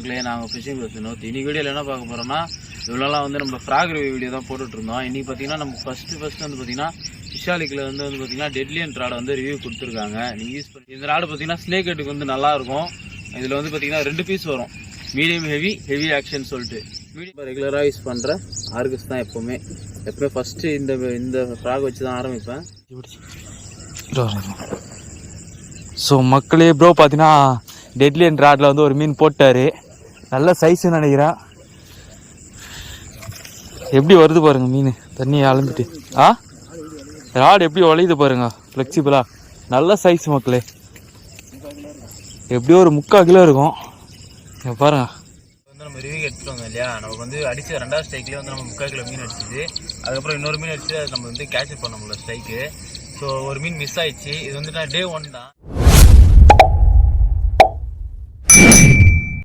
மக்களே, நாங்கள் phishing with Vinod. இன்னைக்கு வீடியோவில் என்ன பார்க்க போகிறோம்னா, இவ்வளோலாம் வந்து நம்ம ஃப்ராக் ரிவ்யூ வீடியோ தான் போட்டுட்டு இருந்தோம். இன்றைக்கி பார்த்தீங்கன்னா நம்ம ஃபஸ்ட்டு வந்து பார்த்தீங்கன்னா ஃபிஷாலிக்கில் வந்து பார்த்தீங்கன்னா டெட்லியன் ராடை வந்து ரிவ்யூ கொடுத்துருக்காங்க. நீங்கள் யூஸ் பண்ணி இந்த ராடு பார்த்தீங்கன்னா ஸ்னேக் ஹெட்டுக்கு வந்து நல்லாயிருக்கும். இதில் வந்து பார்த்தீங்கன்னா 2 பீஸ் வரும், மீடியம் ஹெவி ஆக்ஷன் சொல்லிட்டு. மீடியம் ரெகுலராக யூஸ் பண்ணுற ஆர்கஸ் தான் எப்போவுமே ஃபஸ்ட்டு இந்த ஃப்ராக் வச்சு தான் ஆரம்பிப்பேன். ஸோ மக்களே, ப்ரோ பார்த்தீங்கன்னா டெட்லியன் ராடில் வந்து ஒரு மீன் போட்டார். நல்ல சைஸுன்னு நினைக்கிறேன். எப்படி வருது பாருங்கள் மீன், தண்ணி அளந்துட்டு. ராடு எப்படி வளையுது பாருங்க, ஃப்ளெக்சிபிளாக. நல்ல சைஸ் மக்களே, எப்படியோ ஒரு 3/4 கிலோ இருக்கும். பாருங்க, வந்து நம்ம ரிவ்யூ எடுத்துட்டு வந்தோம் இல்லையா, நமக்கு வந்து அடிச்ச 2வது ஸ்ட்ரைக்லேயே வந்து நம்ம 3/4 கிலோ மீன் அடிச்சிது. அதுக்கப்புறம் இன்னொரு மீன் அடிச்சு அதை நம்ம வந்து கேட்சப் பண்ண முடியல ஸ்ட்ரைக்கு. ஸோ ஒரு மீன் மிஸ் ஆயிடுச்சு. இது வந்து நான் டே 1 தான்.